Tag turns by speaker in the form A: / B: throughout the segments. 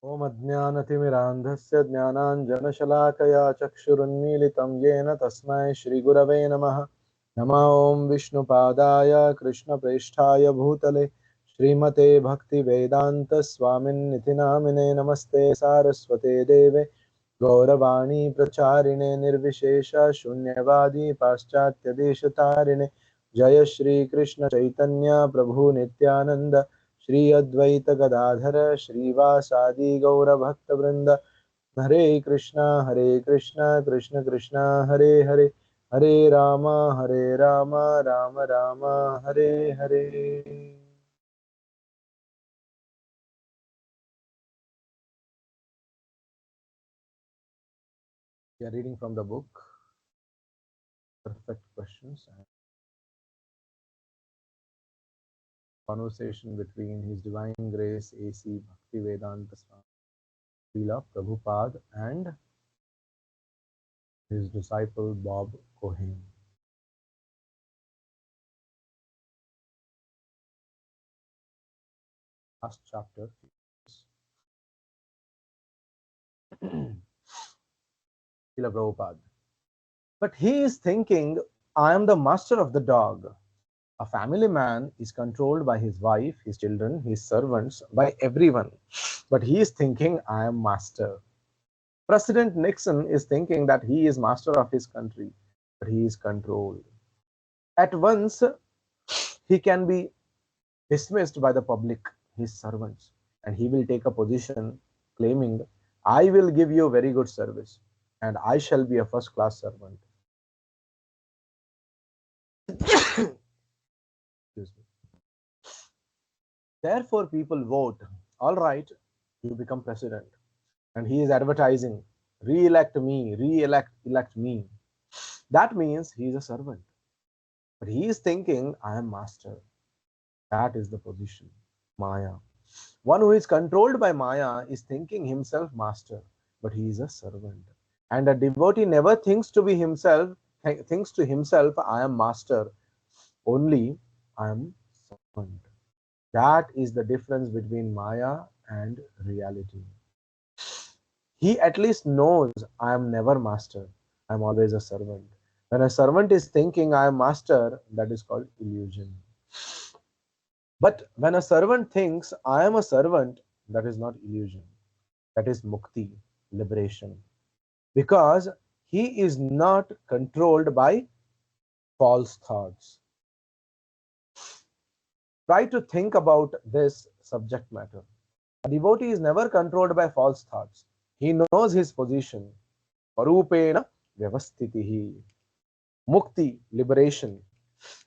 A: ॐ अज्ञानतिमिरान्धस्य ज्ञानाञ्जनशलाकया चक्षुरुन्मीलितं येन तस्मै श्रीगुरवे नमः। नमः ॐ विष्णुपादाय कृष्णप्रेष्ठाय भूतले श्रीमते भक्तिवेदान्तस्वामिन्निति नामिने नमस्ते सारस्वते देवे गौरवाणी प्रचारिणे निर्विशेष शून्यवादी पाश्चात्यदेशतारिणे जय श्री कृष्ण चैतन्य प्रभु नित्यानंद श्री अद्वैत गदाधर श्रीवासादि गौर भक्तवृंद हरे Krishna Krishna Krishna Hare Hare Hare Ram Ram Ram Hare Hare. We are reading from the book Perfect Questions, and conversation between His Divine Grace A.C. Bhaktivedanta Swami Srila Prabhupada and his disciple Bob Cohen. Last chapter. Srila Prabhupada. But he is thinking, I am the master of the dog. A family man is controlled by his wife, his children, his servants, by everyone. But he is thinking, I am master. President Nixon is thinking that he is master of his country, but he is controlled. At once, he can be dismissed by the public, his servants, and he will take a position claiming, I will give you very good service and I shall be a first class servant. Excuse me. Therefore, people vote, all right, you become president. And he is advertising, re-elect me, elect me. That means he is a servant. But he is thinking, I am master. That is the position. Maya. One who is controlled by Maya is thinking himself master, but he is a servant. And a devotee never thinks to be himself, thinks to himself, I am master. Only I am servant. That is the difference between Maya and reality. He at least knows I am never master. I am always a servant. When a servant is thinking I am master, that is called illusion. But when a servant thinks I am a servant, that is not illusion. That is mukti, liberation. Because he is not controlled by false thoughts. Try to think about this subject matter. A devotee is never controlled by false thoughts. He knows his position. Parupena vyavastitihi. Mukti, liberation,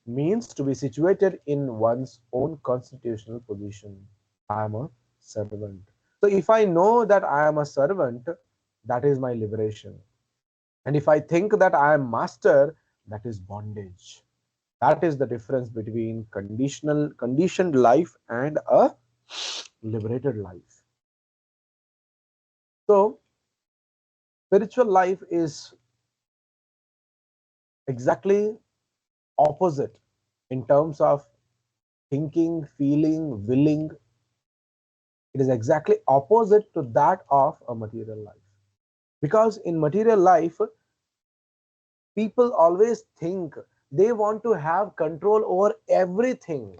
A: means to be situated in one's own constitutional position. I am a servant. So if I know that I am a servant, that is my liberation. And if I think that I am master, that is bondage. That is the difference between conditioned life and a liberated life. So spiritual life is exactly opposite in terms of thinking, feeling, willing. It is exactly opposite to that of a material life. Because in material life, people always think they want to have control over everything.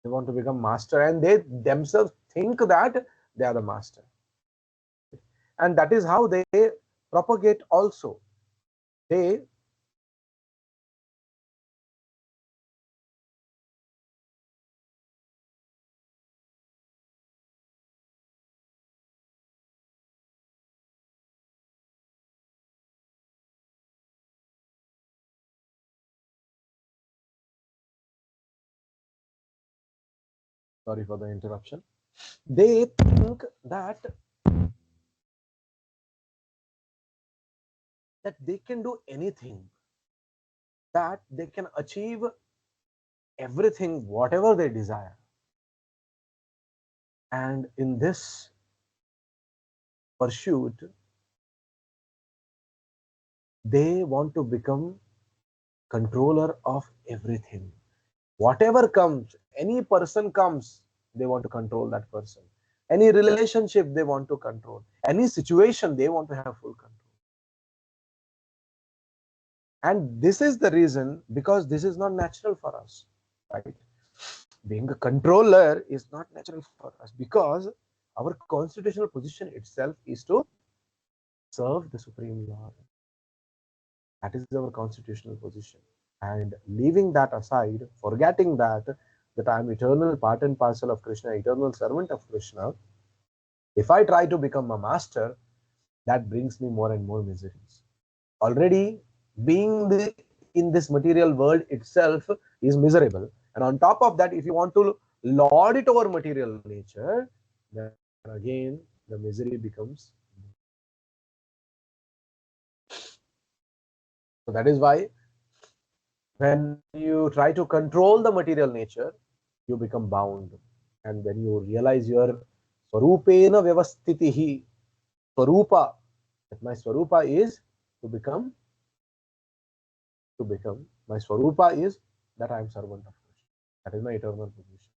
A: They want to become master and they themselves think that they are the master. And that is how they propagate also. They sorry for the interruption. They think that they can do anything, that they can achieve everything, whatever they desire. And in this pursuit, they want to become controller of everything. Whatever comes, any person comes, they want to control that person. Any relationship they want to control. Any situation they want to have full control. And this is the reason, because this is not natural for us, right? Being a controller is not natural for us, because our constitutional position itself is to serve the Supreme Lord. That is our constitutional position. And leaving that aside, forgetting that I am eternal part and parcel of Krishna, eternal servant of Krishna, if I try to become a master, that brings me more and more miseries. Already being in this material world itself is miserable. And on top of that, if you want to lord it over material nature, then again the misery becomes. So that is why when you try to control the material nature, you become bound. And when you realize your swarupena vyavastitihi, swarupa, that my swarupa is to become, my swarupa is that I am servant of Krishna. That is my eternal position.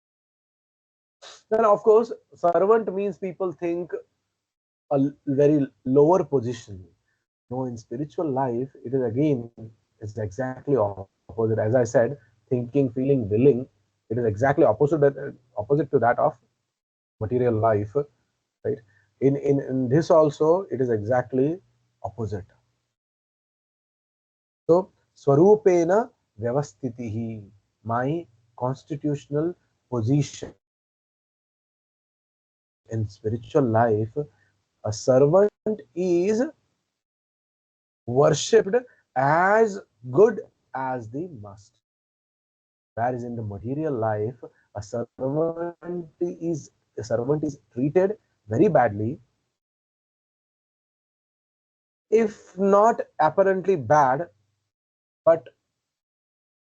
A: Then of course, servant means people think a very lower position. No, in spiritual life, it is again, it's exactly opposite. As I said, thinking, feeling, willing, it is exactly opposite to that of material life, right? In this also, it is exactly opposite. So, Swarupena Vyavastitihi, my constitutional position. In spiritual life, a servant is worshipped as good as the master. Whereas in the material life, a servant is treated very badly, if not apparently bad, but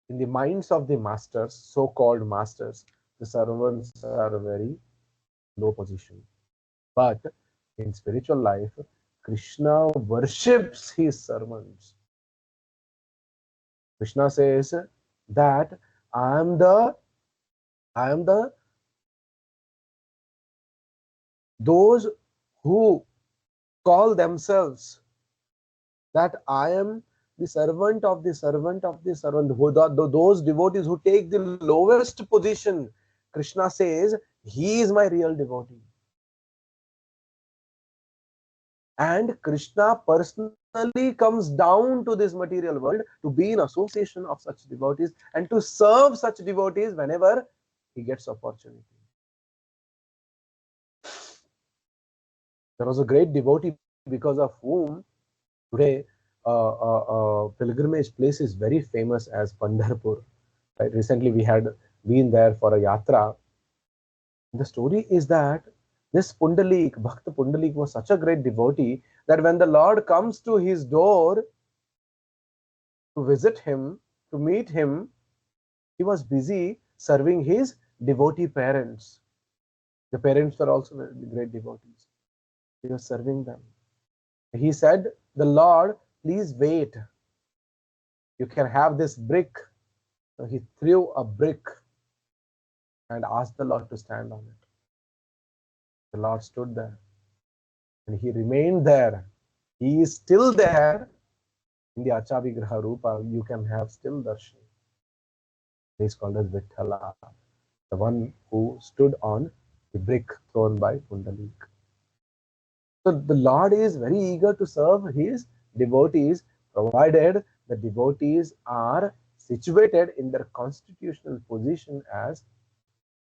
A: in the minds of the masters, so-called masters, the servants are very low position. But in spiritual life, Krishna worships his servants. Krishna says that I am the those who call themselves that I am the servant of the servant of the servant, those devotees who take the lowest position. Krishna says he is my real devotee. And Krishna personally comes down to this material world to be in association of such devotees and to serve such devotees whenever he gets opportunity. There was a great devotee because of whom today pilgrimage place is very famous as Pandharpur. Right? Recently we had been there for a yatra. The story is that this Pundalik, Bhakta Pundalik, was such a great devotee that when the Lord comes to his door to visit him, to meet him, he was busy serving his devotee parents. The parents were also great devotees. He was serving them. He said, "The Lord, please wait. You can have this brick." So he threw a brick and asked the Lord to stand on it. The Lord stood there and he remained there. He is still there in the Achavigraha Rupa. You can have still darshan. He is called as Vithala, the one who stood on the brick thrown by Pundalik. So the Lord is very eager to serve his devotees, provided the devotees are situated in their constitutional position as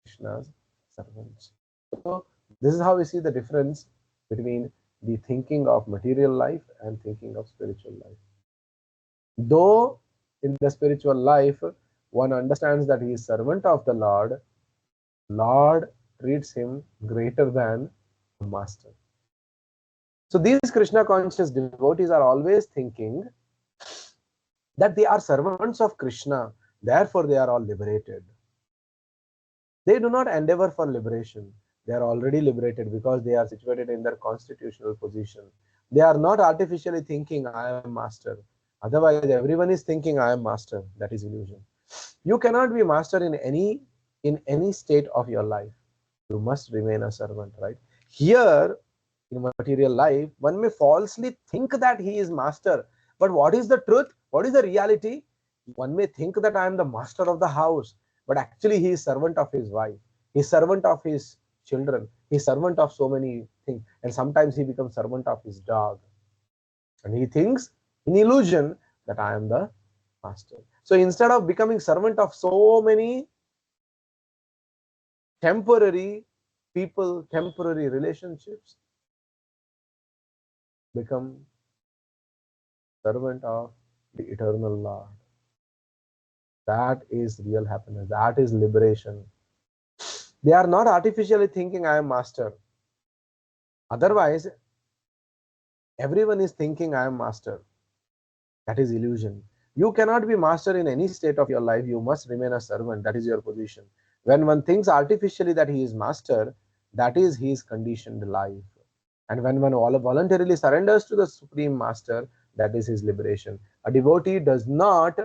A: Krishna's servants. So this is how we see the difference between the thinking of material life and thinking of spiritual life. Though in the spiritual life, one understands that he is servant of the Lord treats him greater than a master. So these Krishna conscious devotees are always thinking that they are servants of Krishna, therefore they are all liberated. They do not endeavor for liberation. They are already liberated because they are situated in their constitutional position. They are not artificially thinking, I am master. Otherwise, everyone is thinking, I am master. That is illusion. You cannot be master in any state of your life. you must remain a servant, right? Here, in material life, one may falsely think that he is master. But what is the truth? What is the reality? One may think that I am the master of the house, but actually he is servant of his wife. He is servant of his children. He is servant of so many things. And sometimes he becomes servant of his dog. And he thinks in illusion that I am the master. So instead of becoming servant of so many temporary people, temporary relationships, become servant of the eternal Lord. That is real happiness. That is liberation. They are not artificially thinking I am master. Otherwise, everyone is thinking I am master. That is illusion. You cannot be master in any state of your life. You must remain a servant. That is your position. When one thinks artificially that he is master, that is his conditioned life. And when one voluntarily surrenders to the Supreme Master, that is his liberation. A devotee does not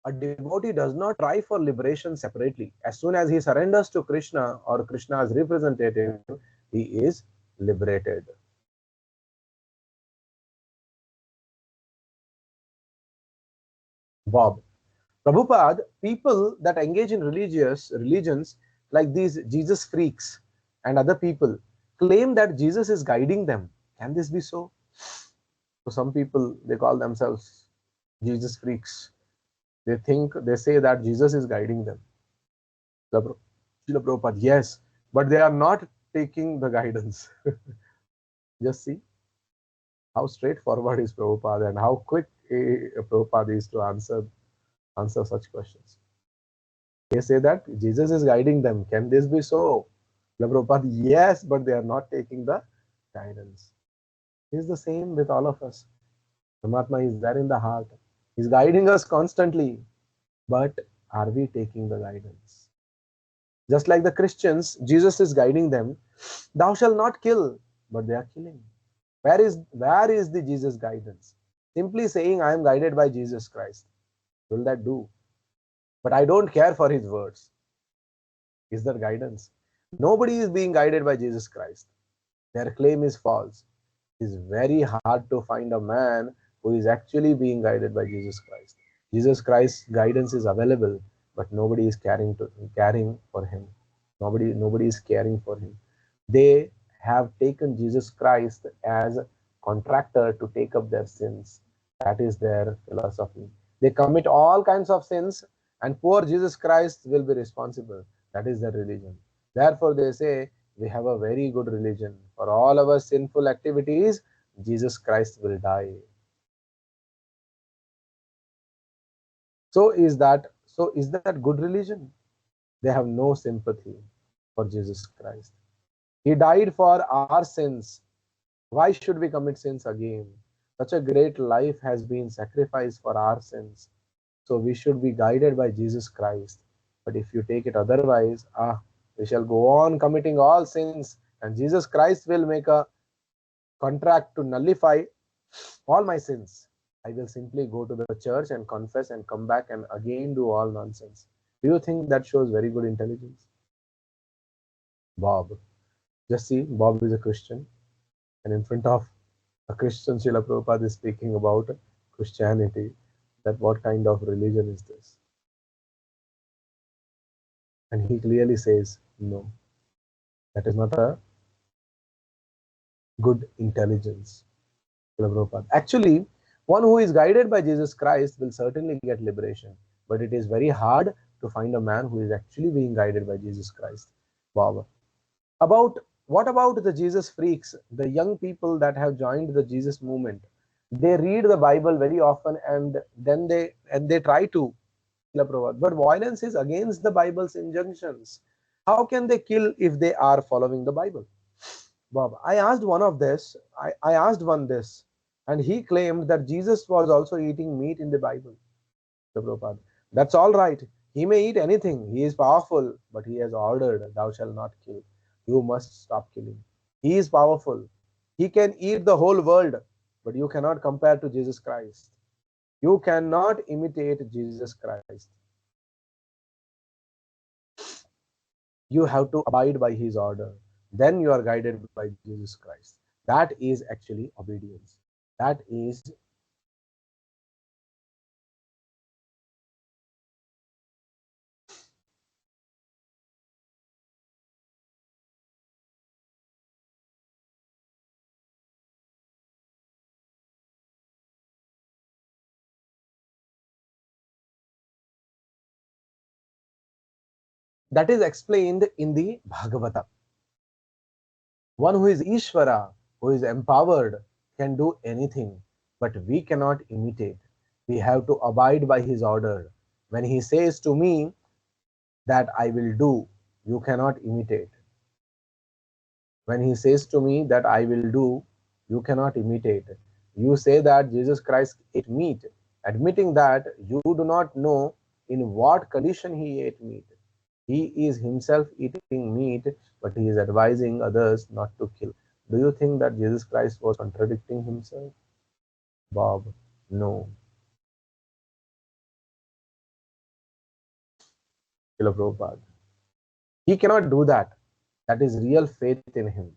A: a devotee does not try for liberation separately. As soon as he surrenders to Krishna or Krishna's representative, he is liberated. Bob. Prabhupada, people that engage in religions like these Jesus freaks and other people claim that Jesus is guiding them. Can this be so? So some people, they call themselves Jesus freaks. They say that Jesus is guiding them. Srila Prabhupada, yes, but they are not taking the guidance. Just see how straightforward is Prabhupada and how quick Prabhupada is to answer such questions. They say that Jesus is guiding them. Can this be so? Prabhupada, yes, but they are not taking the guidance. It is the same with all of us. Paramatma is there in the heart. He's guiding us constantly. But are we taking the guidance? Just like the Christians, Jesus is guiding them. Thou shalt not kill, but they are killing. Where is the Jesus guidance? Simply saying, I am guided by Jesus Christ. Will that do? But I don't care for his words. Is that guidance? Nobody is being guided by Jesus Christ. Their claim is false. It is very hard to find a man who is actually being guided by Jesus Christ. Jesus Christ's guidance is available, but nobody is caring for him. Nobody is caring for him. They have taken Jesus Christ as a contractor to take up their sins. That is their philosophy. They commit all kinds of sins, and poor Jesus Christ will be responsible. That is their religion. Therefore, they say, we have a very good religion. For all our sinful activities, Jesus Christ will die. So is that good religion? They have no sympathy for Jesus Christ. He died for our sins. Why should we commit sins again? Such a great life has been sacrificed for our sins. So we should be guided by Jesus Christ. But if you take it otherwise, we shall go on committing all sins, and Jesus Christ will make a contract to nullify all my sins. I will simply go to the church and confess and come back and again do all nonsense. Do you think that shows very good intelligence? Bob. Just see, Bob is a Christian, and in front of a Christian, Srila Prabhupada is speaking about Christianity, that what kind of religion is this? And he clearly says, no, that is not a good intelligence. Actually, one who is guided by Jesus Christ will certainly get liberation, but it is very hard to find a man who is actually being guided by Jesus Christ. Bob. What about the Jesus freaks, the young people that have joined the Jesus movement? They read the Bible very often and then they try to kill a Prabhupada. But violence is against the Bible's injunctions. How can they kill if they are following the Bible? Bob, I asked one this, and he claimed that Jesus was also eating meat in the Bible. Prabhupada. That's all right. He may eat anything. He is powerful, but he has ordered, thou shalt not kill. You must stop killing. He is powerful. He can eat the whole world, but you cannot compare to Jesus Christ. You cannot imitate Jesus Christ. You have to abide by his order. Then you are guided by Jesus Christ. That is actually obedience. That is explained in the Bhagavata. One who is Ishvara, who is empowered, can do anything, but we cannot imitate. We have to abide by his order. When he says to me that I will do, you cannot imitate. When he says to me that I will do, you cannot imitate. You say that Jesus Christ ate meat, admitting that you do not know in what condition he ate meat. He is himself eating meat, but he is advising others not to kill. Do you think that Jesus Christ was contradicting himself? Bob, no. Srila Prabhupada. He cannot do that. That is real faith in him.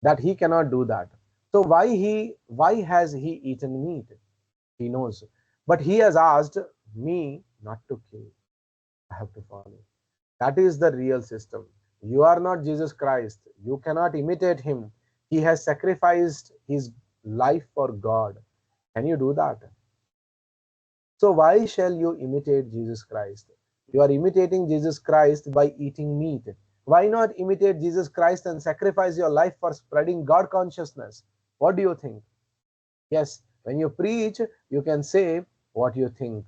A: That he cannot do that. So why has he eaten meat? He knows. But he has asked me not to kill. I have to follow. That is the real system. You are not Jesus Christ. You cannot imitate him. He has sacrificed his life for God. Can you do that? So why shall you imitate Jesus Christ? You are imitating Jesus Christ by eating meat. Why not imitate Jesus Christ and sacrifice your life for spreading God consciousness? What do you think? Yes, when you preach, you can say what you think.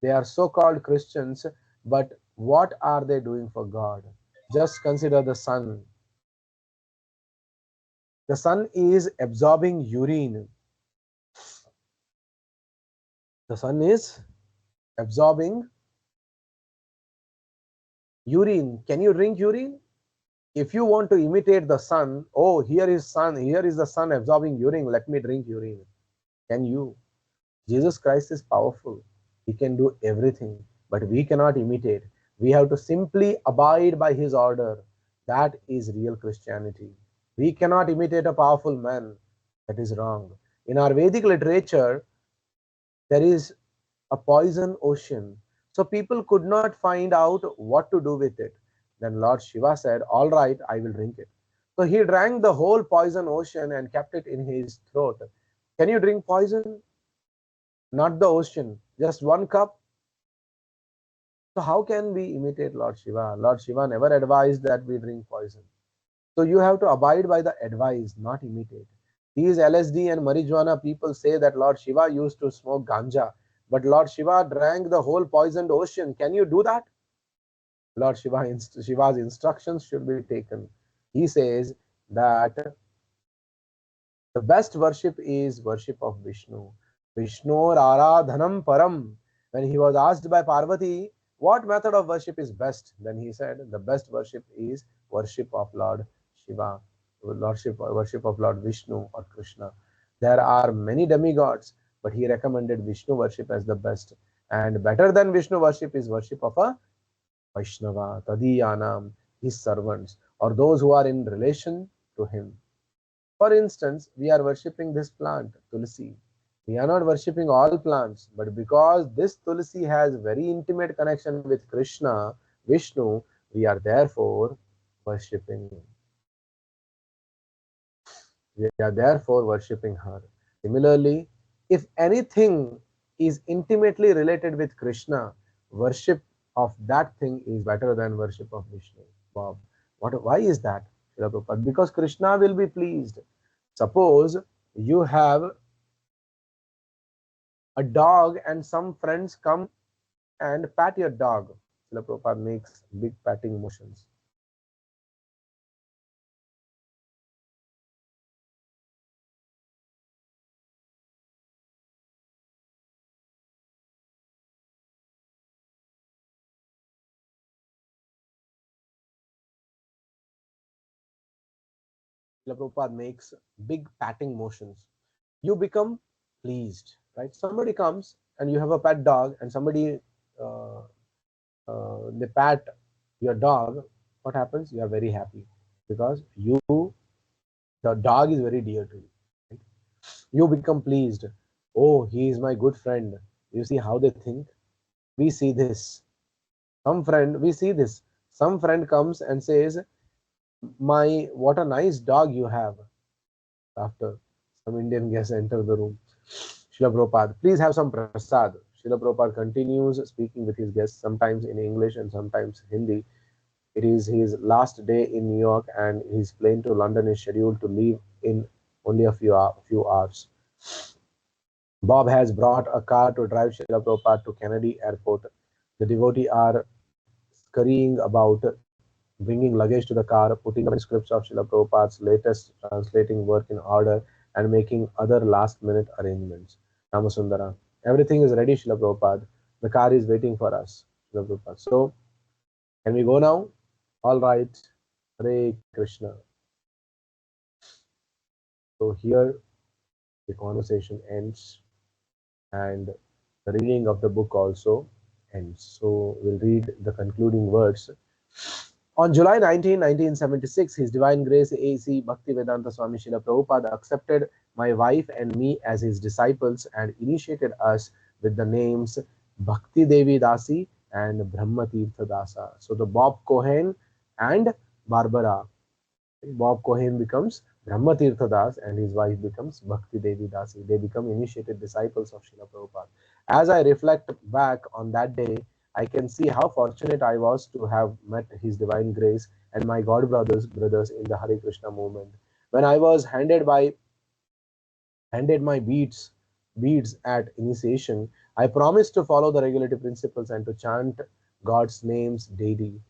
A: They are so called Christians, but what are they doing for God? Just consider the sun. The sun is absorbing urine. The sun is absorbing urine. Can you drink urine? If you want to imitate the sun, oh, here is sun, here is the sun absorbing urine, let me drink urine. Can you? Jesus Christ is powerful. He can do everything, but we cannot imitate. We have to simply abide by his order. That is real Christianity. We cannot imitate a powerful man. That is wrong. In our Vedic literature, there is a poison ocean. So people could not find out what to do with it. Then Lord Shiva said, all right, I will drink it. So he drank the whole poison ocean and kept it in his throat. Can you drink poison? Not the ocean, just one cup. So how can we imitate Lord Shiva? Lord Shiva never advised that we drink poison. So you have to abide by the advice, not imitate. These LSD and marijuana people say that Lord Shiva used to smoke ganja, but Lord Shiva drank the whole poisoned ocean. Can you do that? Lord Shiva's instructions should be taken. He says that the best worship is worship of Vishnu. Vishnu Aradhanam Param. When he was asked by Parvati, what method of worship is best? Then he said, the best worship is worship of Lord Shiva, worship of Lord Vishnu or Krishna. There are many demigods, but he recommended Vishnu worship as the best. And better than Vishnu worship is worship of a Vaishnava, Tadiyanam, his servants, or those who are in relation to him. For instance, we are worshipping this plant, Tulsi. We are not worshipping all plants, but because this Tulsi has very intimate connection with Krishna, Vishnu, we are therefore worshipping. We are therefore worshipping her. Similarly, if anything is intimately related with Krishna, worship of that thing is better than worship of Vishnu. Wow. Why is that? Because Krishna will be pleased. Suppose you have a dog and some friends come and pat your dog. Srila Prabhupada makes big patting motions. Srila Prabhupada makes big patting motions. You become pleased, right? Somebody comes and you have a pet dog, and somebody uh, they pat your dog. What happens? You are very happy because the dog is very dear to you. Right? You become pleased. Oh, he is my good friend. You see how they think. We see this. We see this. Some friend comes and says, "My, what a nice dog you have." After some Indian guests enter the room, Srila Prabhupada, please have some prasad. Srila Prabhupada continues speaking with his guests, sometimes in English and sometimes Hindi. It is his last day in New York, and his plane to London is scheduled to leave in only a few hours. Bob has brought a car to drive Srila Prabhupada to Kennedy Airport. The devotees are scurrying about, bringing luggage to the car, putting the manuscripts of Srila Prabhupada's latest translating work in order, and making other last-minute arrangements. Ramasundara, everything is ready, Srila Prabhupada. The car is waiting for us, Srila Prabhupada. So, can we go now? All right. Hare Krishna. So here the conversation ends, and the reading of the book also ends. So we'll read the concluding words. On July 19, 1976, His Divine Grace A.C. Bhaktivedanta Swami Srila Prabhupada accepted my wife and me as his disciples and initiated us with the names Bhakti Devi Dasi and Brahma Tirtha Dasa. So the Bob Cohen and Barbara. Bob Cohen becomes Brahma Tirtha Das and his wife becomes Bhakti Devi Dasi. They become initiated disciples of Srila Prabhupada. As I reflect back on that day, I can see how fortunate I was to have met His Divine Grace and my God brothers in the Hare Krishna movement. When I was handed my beads at initiation, I promised to follow the regulative principles and to chant God's names daily.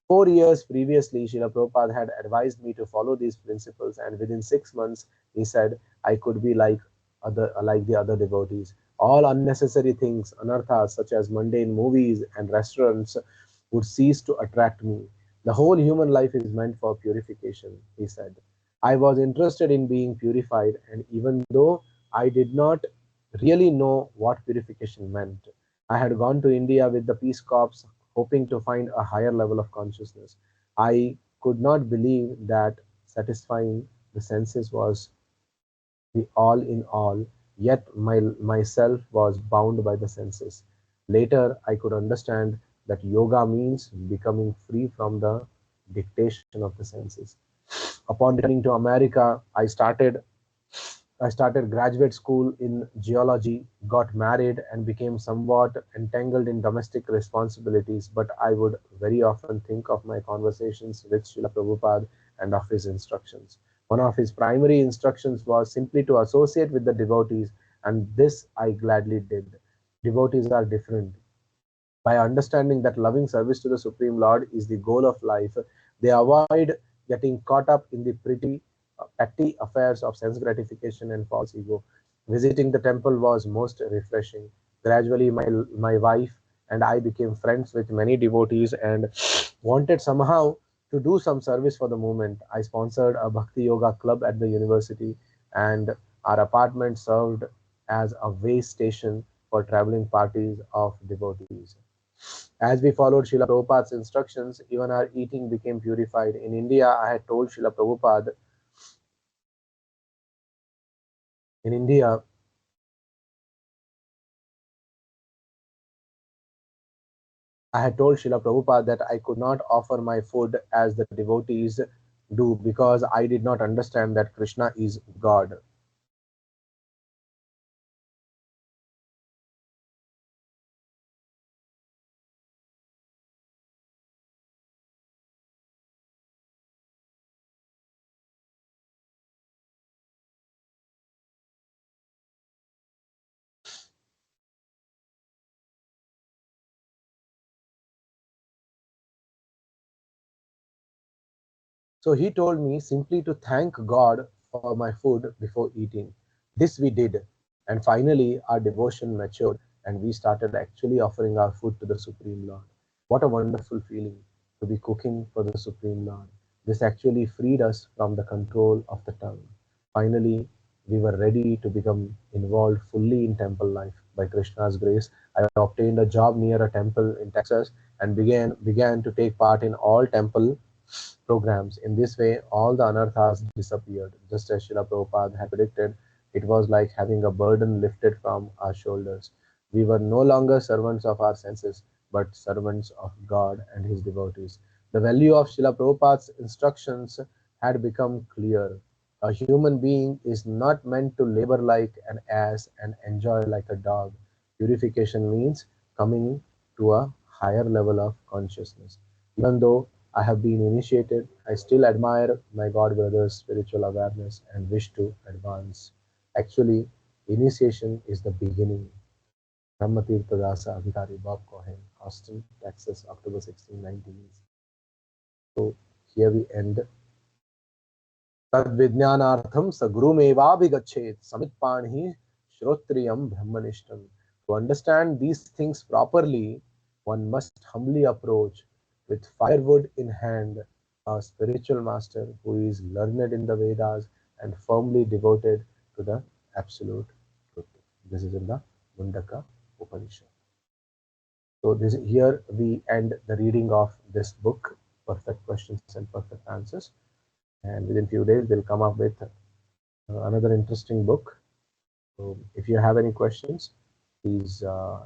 A: 4 years previously, Srila Prabhupada had advised me to follow these principles, and within 6 months, he said I could be like the other devotees. All unnecessary things, anarthas such as mundane movies and restaurants, would cease to attract me. The whole human life is meant for purification, he said. I was interested in being purified, and even though I did not really know what purification meant, I had gone to India with the Peace Corps hoping to find a higher level of consciousness. I could not believe that satisfying the senses was the all in all, yet myself was bound by the senses. Later, I could understand that yoga means becoming free from the dictation of the senses. Upon returning to America, I started graduate school in geology, got married, and became somewhat entangled in domestic responsibilities. But I would very often think of my conversations with Srila Prabhupada and of his instructions. One of his primary instructions was simply to associate with the devotees, and this I gladly did. Devotees are different. By understanding that loving service to the Supreme Lord is the goal of life, they avoid getting caught up in the petty affairs of sense gratification and false ego. Visiting the temple was most refreshing. Gradually, my wife and I became friends with many devotees and wanted somehow to do some service for the movement. I sponsored a Bhakti Yoga club at the university, and our apartment served as a way station for traveling parties of devotees. As we followed Srila Prabhupada's instructions, even our eating became purified. In India, in India, I had told Srila Prabhupada that I could not offer my food as the devotees do because I did not understand that Krishna is God. So he told me simply to thank God for my food before eating. This we did, and finally our devotion matured and we started actually offering our food to the Supreme Lord. What a wonderful feeling to be cooking for the Supreme Lord. This actually freed us from the control of the tongue. Finally, we were ready to become involved fully in temple life. By Krishna's grace, I obtained a job near a temple in Texas and began to take part in all temple programs. In this way, all the anarthas disappeared. Just as Srila Prabhupada had predicted, it was like having a burden lifted from our shoulders. We were no longer servants of our senses, but servants of God and His devotees. The value of Srila Prabhupada's instructions had become clear. A human being is not meant to labor like an ass and enjoy like a dog. Purification means coming to a higher level of consciousness. Even though I have been initiated, I still admire my God brother's spiritual awareness and wish to advance. Actually, initiation is the beginning. Brahmatirtha Dasa Adhikari Bob Cohen, Austin, Texas, October 16, 19. So here we end. Tadvijnanartham sagurumevabhigachet samitpanihi shrotriyam brahmanishtam. To understand these things properly, one must humbly approach with firewood in hand a spiritual master who is learned in the Vedas and firmly devoted to the absolute truth. This is in the Mundaka Upanishad. So here we end the reading of this book, Perfect Questions and Perfect Answers. And within few days, we'll come up with another interesting book. So if you have any questions, please, uh,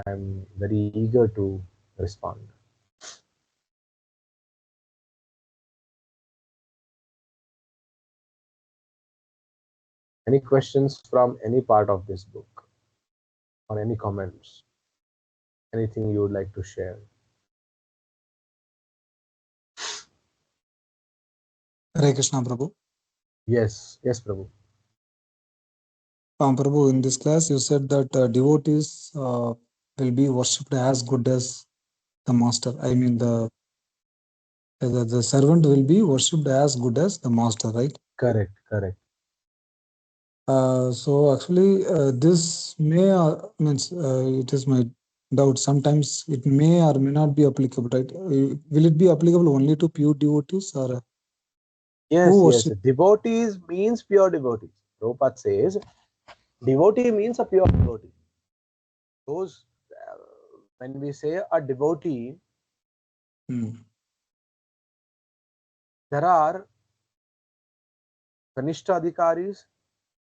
A: I'm very eager to respond. Any questions from any part of this book or any comments? Anything you would like to share?
B: Hare Krishna, Prabhu.
A: Yes, yes, Prabhu.
B: Prabhu, in this class, you said that devotees will be worshipped as good as the master. I mean, the servant will be worshipped as good as the master, right?
A: Correct, correct.
B: So actually, this may means it is my doubt. Sometimes it may or may not be applicable, right? Will it be applicable only to pure devotees or
A: Yes,
B: who
A: yes.
B: worship?
A: Devotees means pure devotees. Prabhupada says devotee means a pure devotee. Those, when we say a devotee, there are Kanishta Adhikaris,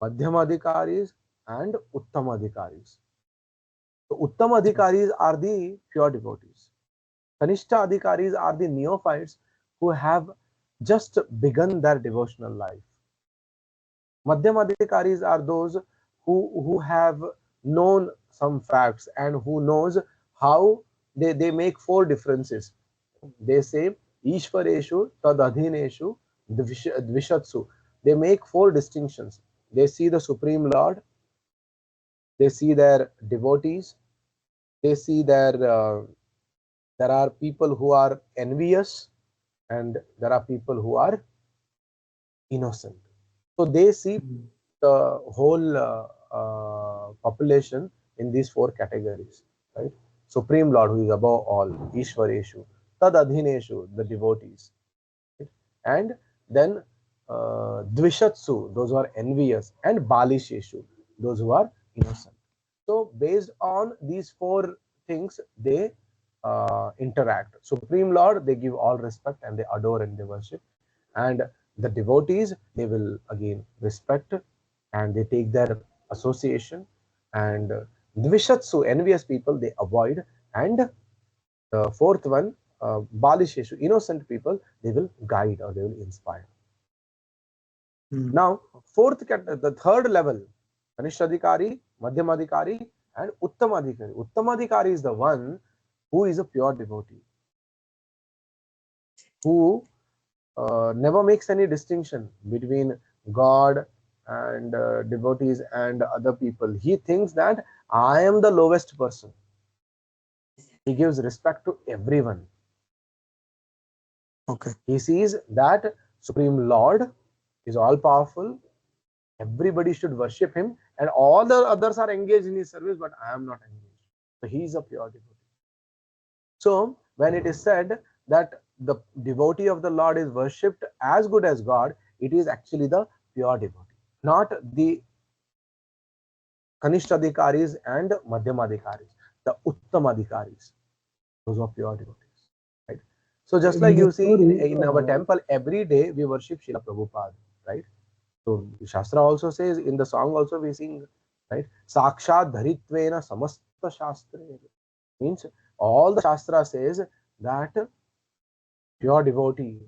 A: Madhyama Adhikaris, and Uttama Adhikaris. So Uttama Adhikaris are the pure devotees. Kanishta Adhikaris are the neophytes who have just begun their devotional life. Madhyama Adhikaris are those who have known some facts and who knows how they make four differences. They say Ishvareshu Tadadhineshu Dvishatsu. They make four distinctions. They see the Supreme Lord, they see their devotees, they see there are people who are envious, and there are people who are innocent. So they see the whole population in these four categories, right? Supreme Lord, who is above all, Ishvareshu, Tad Adhineshu, the devotees, right? And then Dvishatsu, those who are envious, and Balisheshu, those who are innocent. So based on these four things, they interact. Supreme Lord, they give all respect and they adore and they worship, and the devotees, they will again respect and they take their association, and Dvishatsu, envious people, they avoid, and the fourth one, Balisheshu, innocent people, they will guide or they will inspire. Now, the third level, Kanishadhikari, Madhyamadhikari, and Uttamadhikari. Uttamadhikari is the one who is a pure devotee, who never makes any distinction between God and devotees and other people. He thinks that I am the lowest person. He gives respect to everyone.
B: Okay.
A: He sees that Supreme Lord is all powerful. Everybody should worship him, and all the others are engaged in his service, but I am not engaged. So he is a pure devotee. So when it is said that the devotee of the Lord is worshipped as good as God, it is actually the pure devotee, not the Kanishtadhikaris and Madhyamadhikaris, the Uttamadhikaris. Those are pure devotees, right? So just
B: In
A: like
B: the
A: you see
B: story,
A: in our temple, every day we worship Srila Prabhupada, right? So Shastra also says, in the song also we sing, right? Sakshat Dharitvena Samasta Shastre. Means all the Shastra says that pure devotee